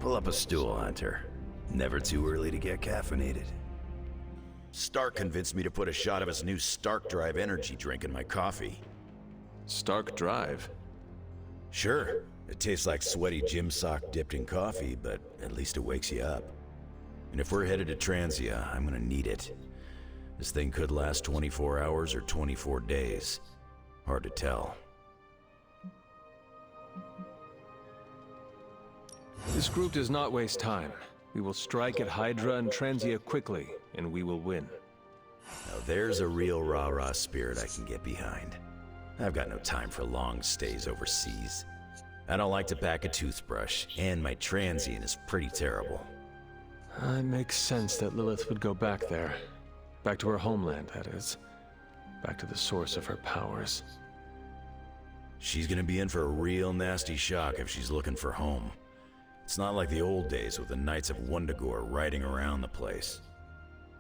Pull up a stool, Hunter. Never too early to get caffeinated. Stark convinced me to put a shot of his new Stark Drive energy drink in my coffee. Stark Drive? Sure, it tastes like sweaty gym sock dipped in coffee, but at least it wakes you up. And if we're headed to Transia, I'm gonna need it. This thing could last 24 hours or 24 days. Hard to tell. This group does not waste time. We will strike at Hydra and Transia quickly, and we will win. Now there's a real rah-rah spirit I can get behind. I've got no time for long stays overseas. I don't like to pack a toothbrush, and my transient is pretty terrible. It makes sense that Lilith would go back there. Back to her homeland, that is. Back to the source of her powers. She's gonna be in for a real nasty shock if she's looking for home. It's not like the old days with the Knights of Wundagore riding around the place.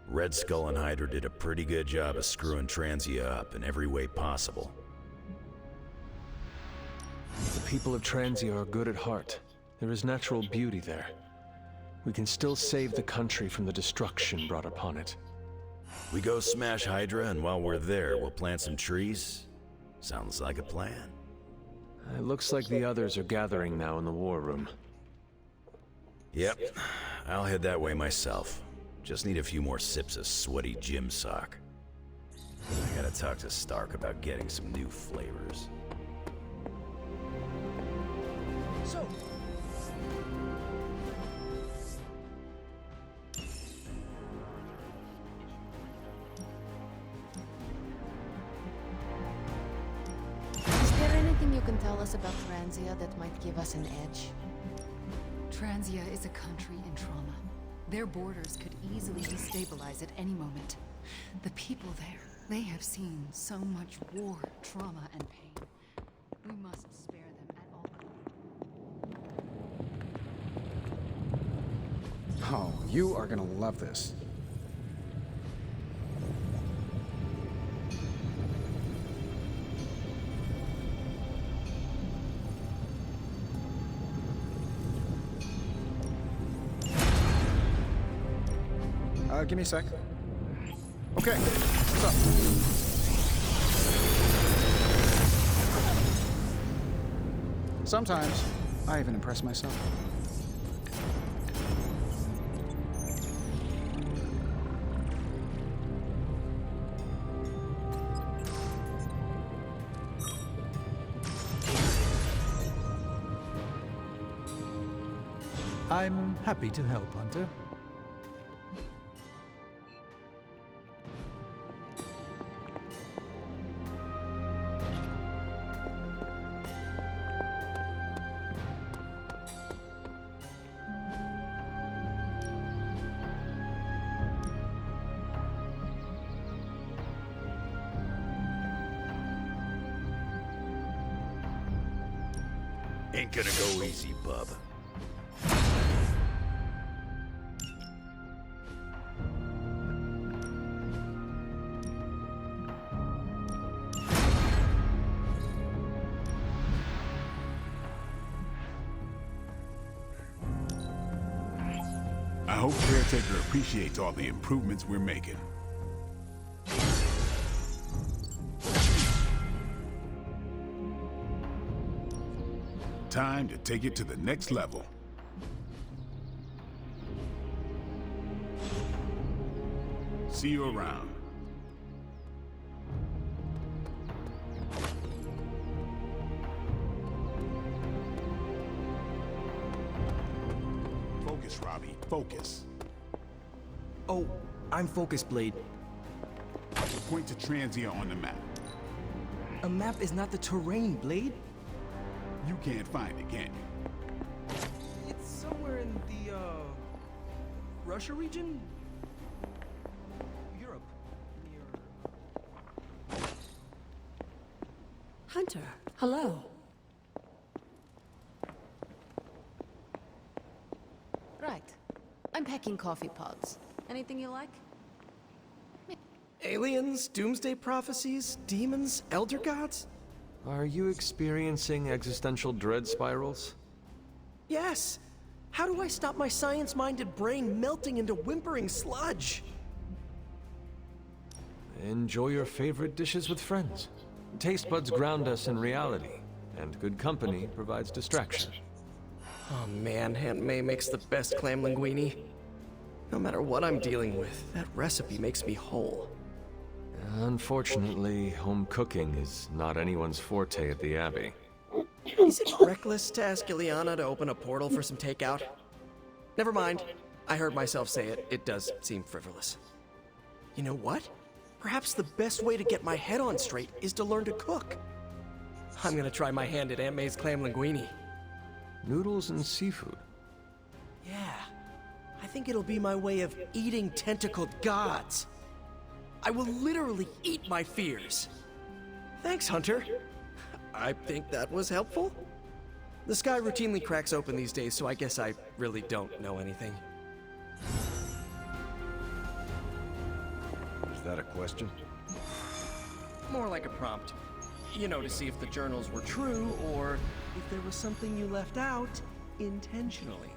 Red Skull and Hydra did a pretty good job of screwing Transia up in every way possible. The people of Transia are good at heart. There is natural beauty there. We can still save the country from the destruction brought upon it. We go smash Hydra, and while we're there, we'll plant some trees? Sounds like a plan. It looks like the others are gathering now in the war room. Yep, I'll head that way myself. Just need a few more sips of sweaty gym sock. I gotta talk to Stark about getting some new flavors. So... Is there anything you can tell us about Transia that might give us an edge? Transia is a country in trauma. Their borders could easily destabilize at any moment. The people there, they have seen so much war, trauma, and pain. We must spare them at all. Oh, you are gonna love this. Give me a sec. Okay, what's up? Sometimes, I even impress myself. I'm happy to help, Hunter. Ain't gonna go easy, bub. I hope Caretaker appreciates all the improvements we're making. Time to take it to the next level. See you around. Focus, Robbie. Focus. Oh, I'm focused, Blade. Point to Transia on the map. A map is not the terrain, Blade. You can't find it, can you? It's somewhere in the, Russia region? Europe. Near... Hunter, hello. Right. I'm packing coffee pods. Anything you like? Aliens, doomsday prophecies, demons, elder gods? Are you experiencing existential dread spirals? Yes. How do I stop my science-minded brain melting into whimpering sludge? Enjoy your favorite dishes with friends. Taste buds ground us in reality, and good company provides distraction. Oh man, Aunt May makes the best clam linguine. No matter what I'm dealing with, that recipe makes me whole. Unfortunately, home cooking is not anyone's forte at the Abbey. Is it reckless to ask Ileana to open a portal for some takeout? Never mind. I heard myself say it. It does seem frivolous. You know what? Perhaps the best way to get my head on straight is to learn to cook. I'm gonna try my hand at Aunt May's clam linguine. Noodles and seafood. Yeah, I think it'll be my way of eating tentacled gods. I will literally eat my fears. Thanks, Hunter. I think that was helpful. The sky routinely cracks open these days, so I guess I really don't know anything. Is that a question? More like a prompt. You know, to see if the journals were true, or if there was something you left out intentionally.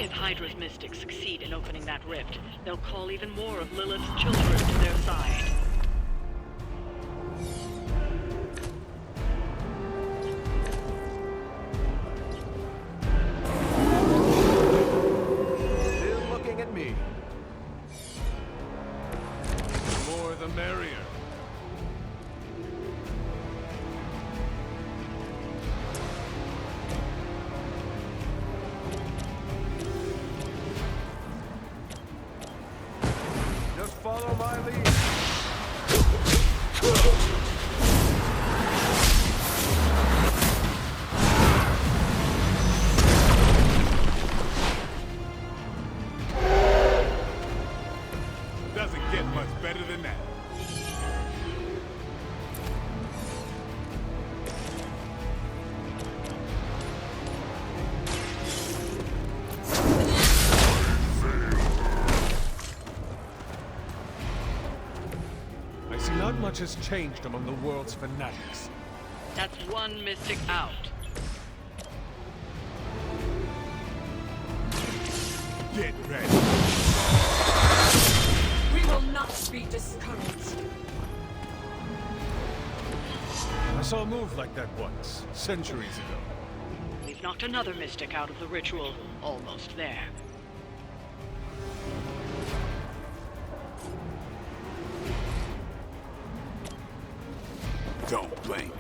If Hydra's mystics succeed in opening that rift, they'll call even more of Lilith's children to their side. Still looking at me. The more the merrier. Just follow my lead. Doesn't get much better than that. I see not much has changed among the world's fanatics. That's one mystic out. Get ready. We will not be discouraged. I saw a move like that once, centuries ago. We've knocked another mystic out of the ritual. Almost there. Don't blink.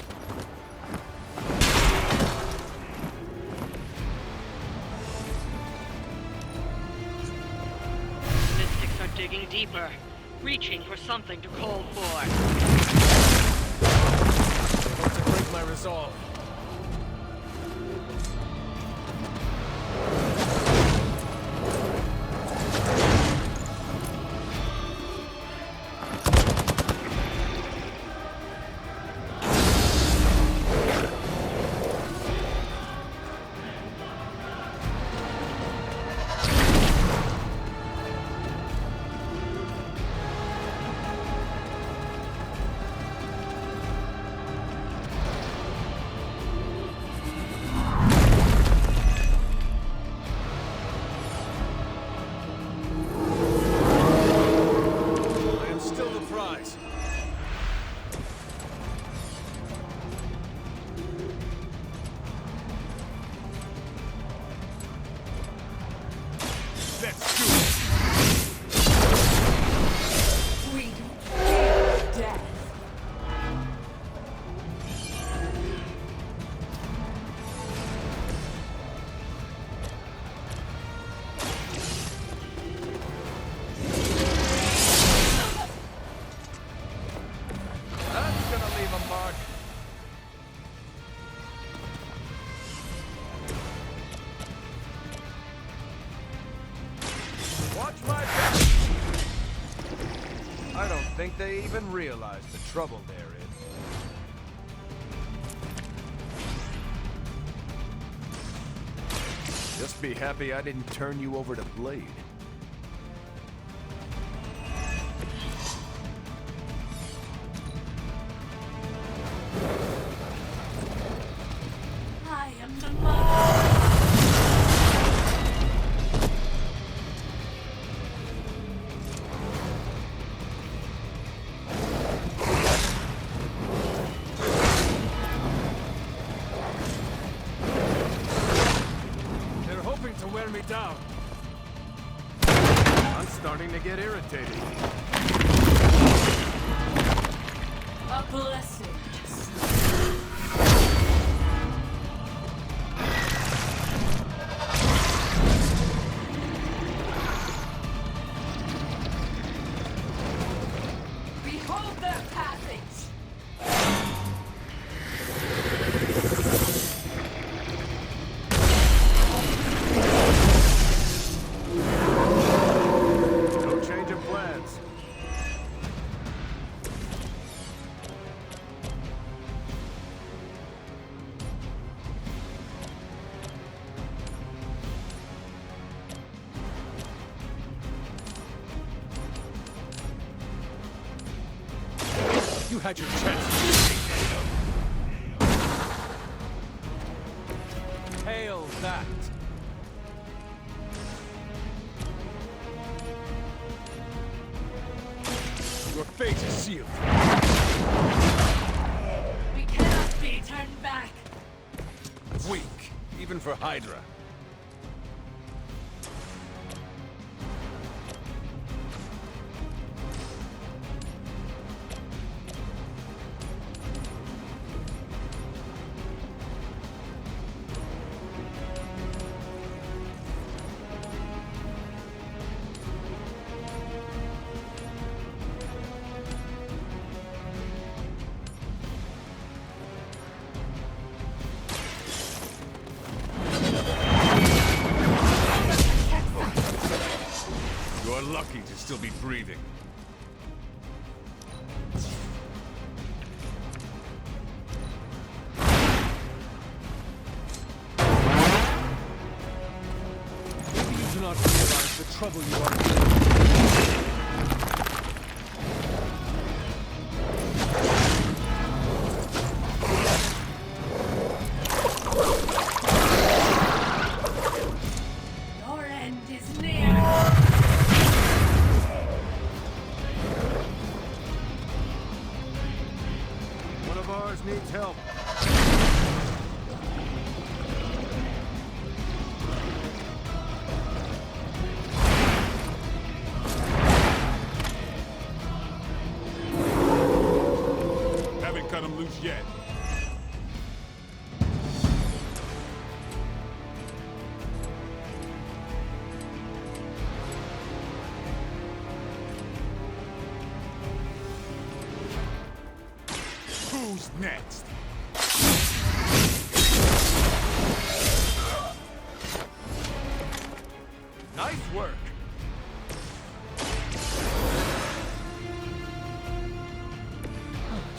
Mystics are digging deeper, reaching for something to call for. They want to break my resolve. they even realize the trouble they're in. Just be happy I didn't turn you over to Blade. I am the mother. They're hoping to wear me down. I'm starting to get irritated. A blessing. Behold their passage. No change of plans. You had your chance. Hail that. Your fate is sealed. We cannot be turned back. Weak, even for Hydra. You're lucky to still be breathing. You do not realize the trouble you are in. Your end is near. One of ours needs help. Haven't cut him loose yet. Who's next? Nice work.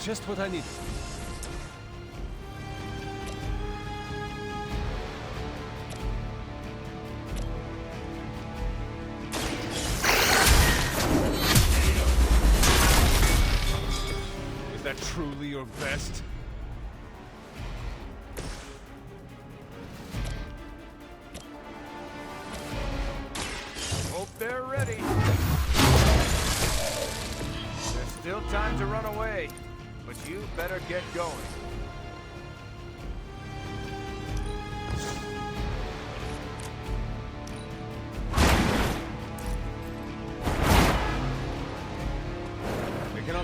Just what I needed. Is that truly your best? Hope they're ready. There's still time to run away, but you better get going. We can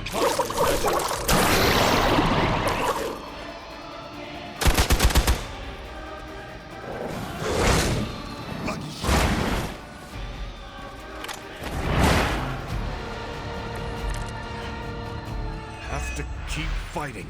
have to keep fighting.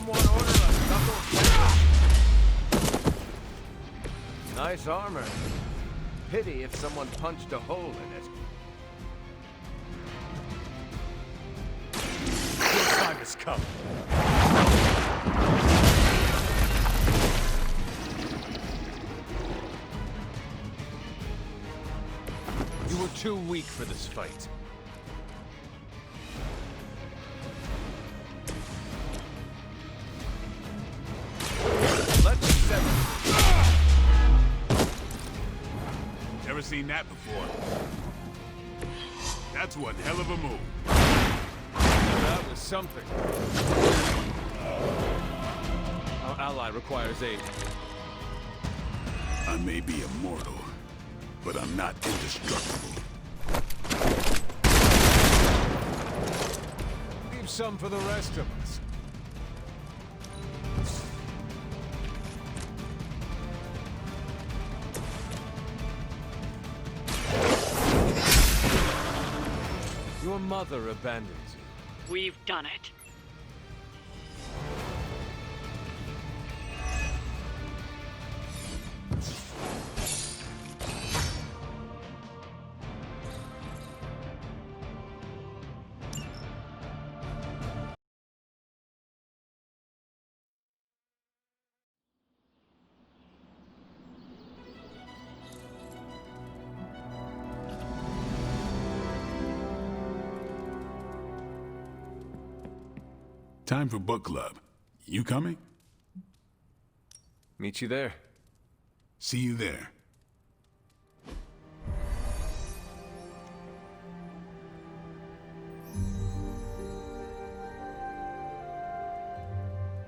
Someone order us knuckle. Nice armor. Pity if someone punched a hole in it. Your time has come. You were too weak for this fight. Let's settle. Never seen that before. That's one hell of a move. That was something. Our ally requires aid. I may be immortal, but I'm not indestructible. Leave some for the rest of us. Your mother abandons you. We've done it. Time for book club. You coming? Meet you there. See you there.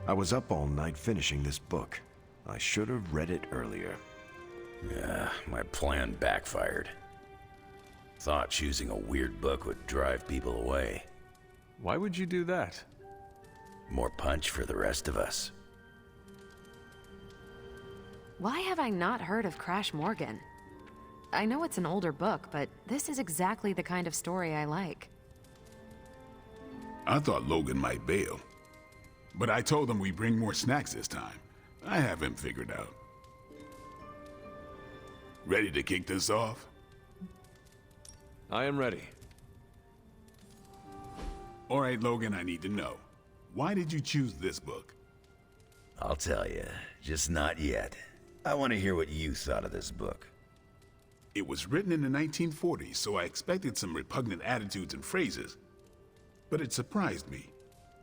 I was up all night finishing this book. I should have read it earlier. Yeah, my plan backfired. Thought choosing a weird book would drive people away. Why would you do that? More punch for the rest of us. Why have I not heard of Crash Morgan? I know it's an older book, but this is exactly the kind of story I like. I thought Logan might bail. But I told him we'd bring more snacks this time. I have him figured out. Ready to kick this off? I am ready. All right, Logan, I need to know. Why did you choose this book? I'll tell you, just not yet. I want to hear what you thought of this book. It was written in the 1940s, so I expected some repugnant attitudes and phrases. But it surprised me.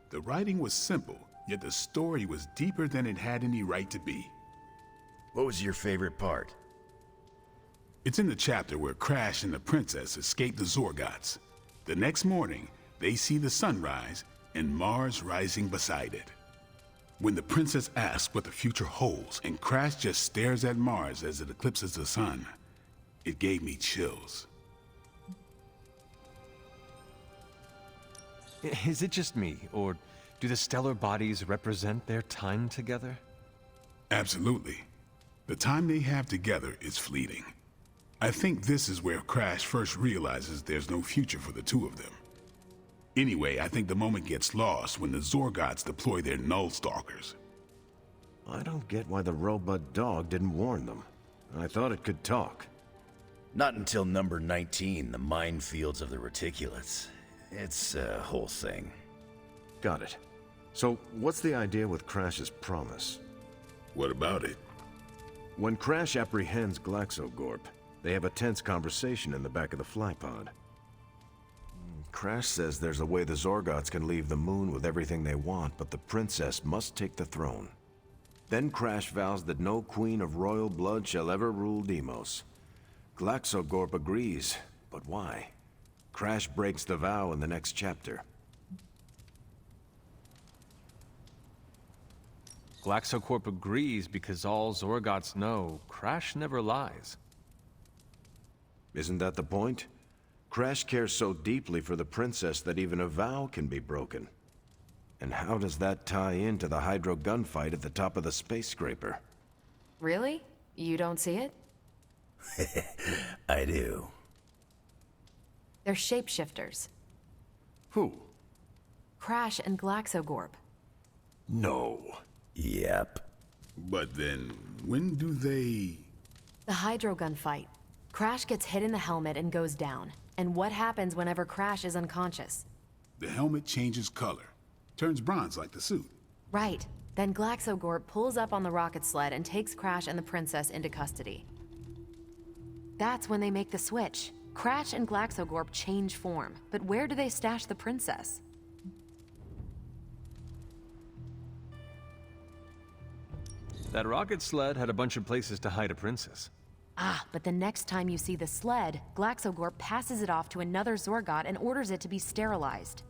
The writing was simple, yet the story was deeper than it had any right to be. What was your favorite part? It's in the chapter where Crash and the princess escape the Zorgots. The next morning, they see the sun rise and Mars rising beside it. When the princess asks what the future holds and Crash just stares at Mars as it eclipses the sun, it gave me chills. Is it just me, or do the stellar bodies represent their time together? Absolutely. The time they have together is fleeting. I think this is where Crash first realizes there's no future for the two of them. Anyway, I think the moment gets lost when the Zorgots deploy their Null Stalkers. I don't get why the robot dog didn't warn them. I thought it could talk. Not until number 19, the minefields of the reticulates. It's a whole thing. Got it. So, what's the idea with Crash's promise? What about it? When Crash apprehends Glaxogorp, they have a tense conversation in the back of the flypod. Crash says there's a way the Zorgots can leave the moon with everything they want, but the princess must take the throne. Then Crash vows that no queen of royal blood shall ever rule Deimos. Glaxogorp agrees, but why? Crash breaks the vow in the next chapter. Glaxocorp agrees because all Zorgots know Crash never lies. Isn't that the point? Crash cares so deeply for the princess that even a vow can be broken. And how does that tie into the Hydro gunfight at the top of the space scraper? Really? You don't see it? I do. They're shapeshifters. Who? Crash and Glaxogorp. No. Yep. But then, when do they... The hydro gun fight. Crash gets hit in the helmet and goes down. And what happens whenever Crash is unconscious? The helmet changes color. Turns bronze like the suit. Right. Then Glaxogorp pulls up on the rocket sled and takes Crash and the princess into custody. That's when they make the switch. Crash and Glaxogorp change form, but where do they stash the princess? That rocket sled had a bunch of places to hide a princess. Ah, but the next time you see the sled, Glaxogorp passes it off to another Zorgot and orders it to be sterilized.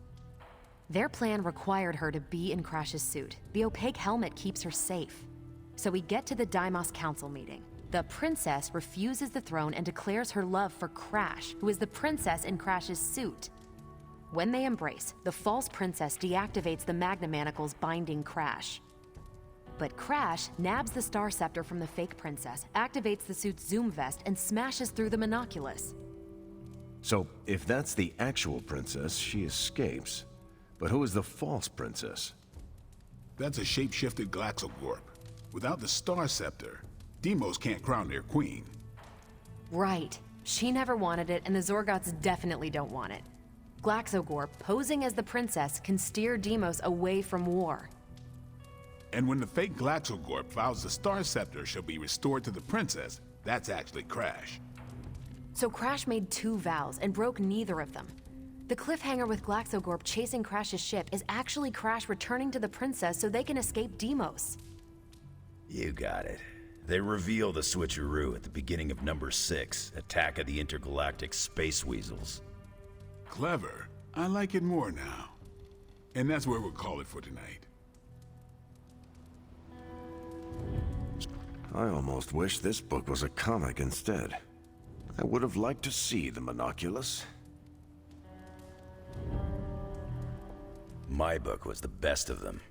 Their plan required her to be in Crash's suit. The opaque helmet keeps her safe. So we get to the Deimos Council meeting. The princess refuses the throne and declares her love for Crash, who is the princess in Crash's suit. When they embrace, the false princess deactivates the Magna Manacles binding Crash. But Crash nabs the Star Scepter from the fake princess, activates the suit's Zoom vest, and smashes through the Monoculus. So, if that's the actual princess, she escapes. But who is the false princess? That's a shape-shifted Glaxogorp. Without the Star Scepter, Deimos can't crown their queen. Right. She never wanted it, and the Zorgots definitely don't want it. Glaxogorp, posing as the princess, can steer Deimos away from war. And when the fake Glaxogorp vows the Star Scepter shall be restored to the princess, that's actually Crash. So Crash made 2 vows and broke neither of them. The cliffhanger with Glaxogorp chasing Crash's ship is actually Crash returning to the princess so they can escape Deimos. You got it. They reveal the switcheroo at the beginning of number 6, Attack of the Intergalactic Space Weasels. Clever. I like it more now. And that's where we'll call it for tonight. I almost wish this book was a comic instead. I would have liked to see the Monoculus. My book was the best of them.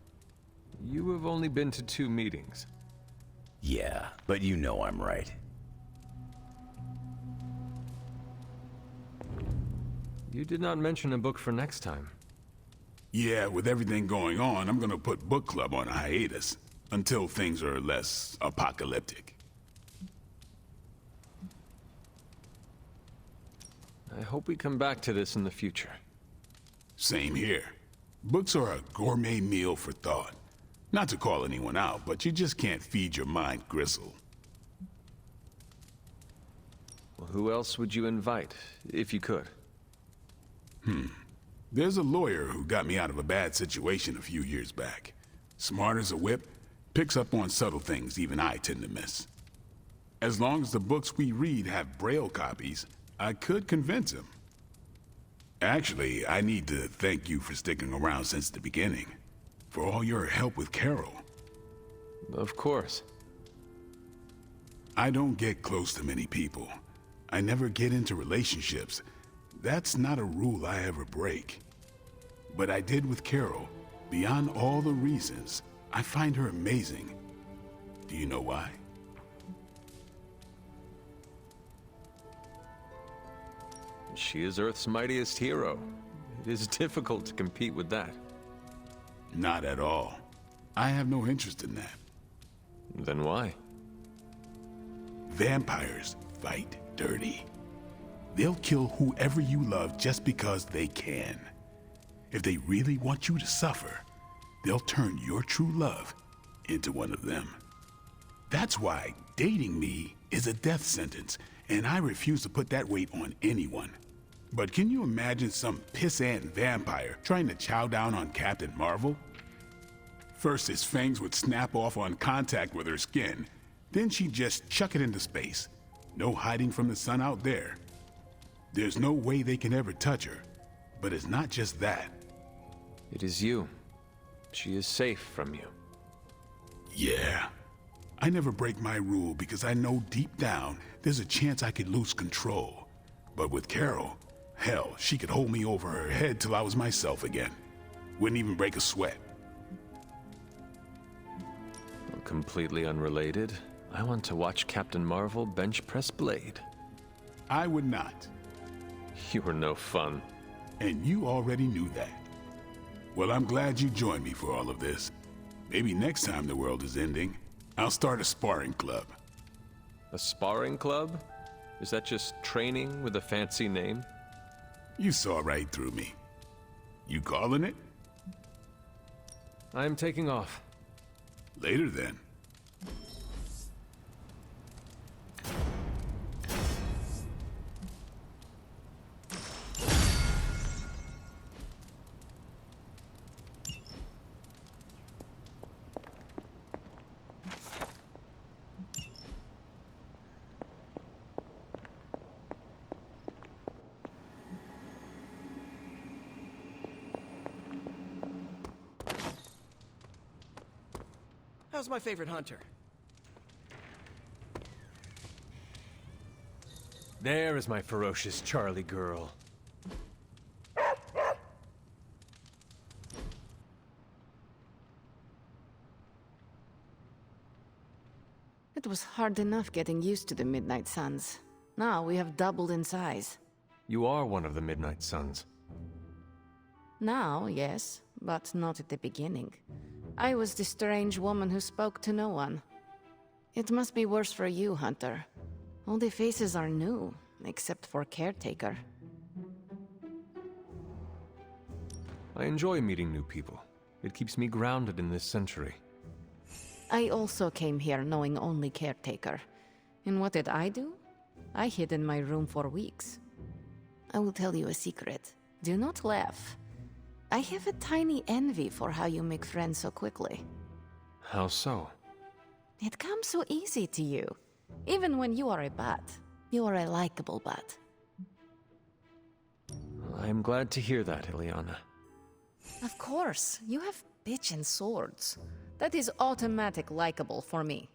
You have only been to 2 meetings. Yeah, but you know I'm right. You did not mention a book for next time. Yeah, with everything going on, I'm gonna put book club on a hiatus. Until things are less apocalyptic. I hope we come back to this in the future. Same here. Books are a gourmet meal for thought. Not to call anyone out, but you just can't feed your mind gristle. Well, who else would you invite, if you could? There's a lawyer who got me out of a bad situation a few years back. Smart as a whip, picks up on subtle things even I tend to miss. As long as the books we read have Braille copies, I could convince him. Actually, I need to thank you for sticking around since the beginning. For all your help with Carol. Of course. I don't get close to many people. I never get into relationships. That's not a rule I ever break. But I did with Carol. Beyond all the reasons, I find her amazing. Do you know why? She is Earth's mightiest hero. It is difficult to compete with that. Not at all. I have no interest in that. Then why? Vampires fight dirty. They'll kill whoever you love just because they can. If they really want you to suffer, they'll turn your true love into one of them. That's why dating me is a death sentence, and I refuse to put that weight on anyone. But can you imagine some pissant vampire trying to chow down on Captain Marvel? First, his fangs would snap off on contact with her skin. Then she'd just chuck it into space. No hiding from the sun out there. There's no way they can ever touch her. But it's not just that. It is you. She is safe from you. Yeah. I never break my rule because I know deep down there's a chance I could lose control. But with Carol, hell, she could hold me over her head till I was myself again. Wouldn't even break a sweat. Completely unrelated, I want to watch Captain Marvel bench press Blade. I would not. You were no fun. And you already knew that. Well, I'm glad you joined me for all of this. Maybe next time the world is ending, I'll start a sparring club. A sparring club? Is that just training with a fancy name? You saw right through me. You calling it? I'm taking off. Later then. How's my favorite hunter? There is my ferocious Charlie girl. It was hard enough getting used to the Midnight Suns. Now we have doubled in size. You are one of the Midnight Suns. Now, yes, but not at the beginning. I was the strange woman who spoke to no one. It must be worse for you, Hunter. All the faces are new, except for Caretaker. I enjoy meeting new people. It keeps me grounded in this century. I also came here knowing only Caretaker. And what did I do? I hid in my room for weeks. I will tell you a secret. Do not laugh. I have a tiny envy for how you make friends so quickly. How so? It comes so easy to you. Even when you are a bat. You are a likable bat. I am glad to hear that, Ileana. Of course, you have bitch and swords. That is automatic likable for me.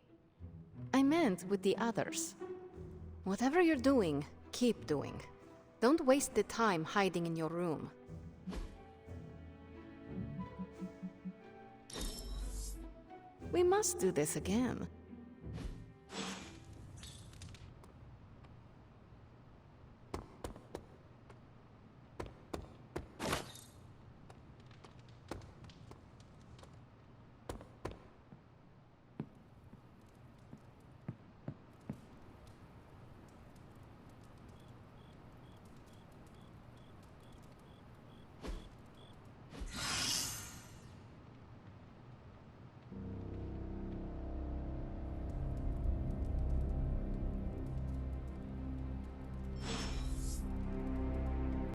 I meant with the others. Whatever you're doing, keep doing. Don't waste the time hiding in your room. We must do this again.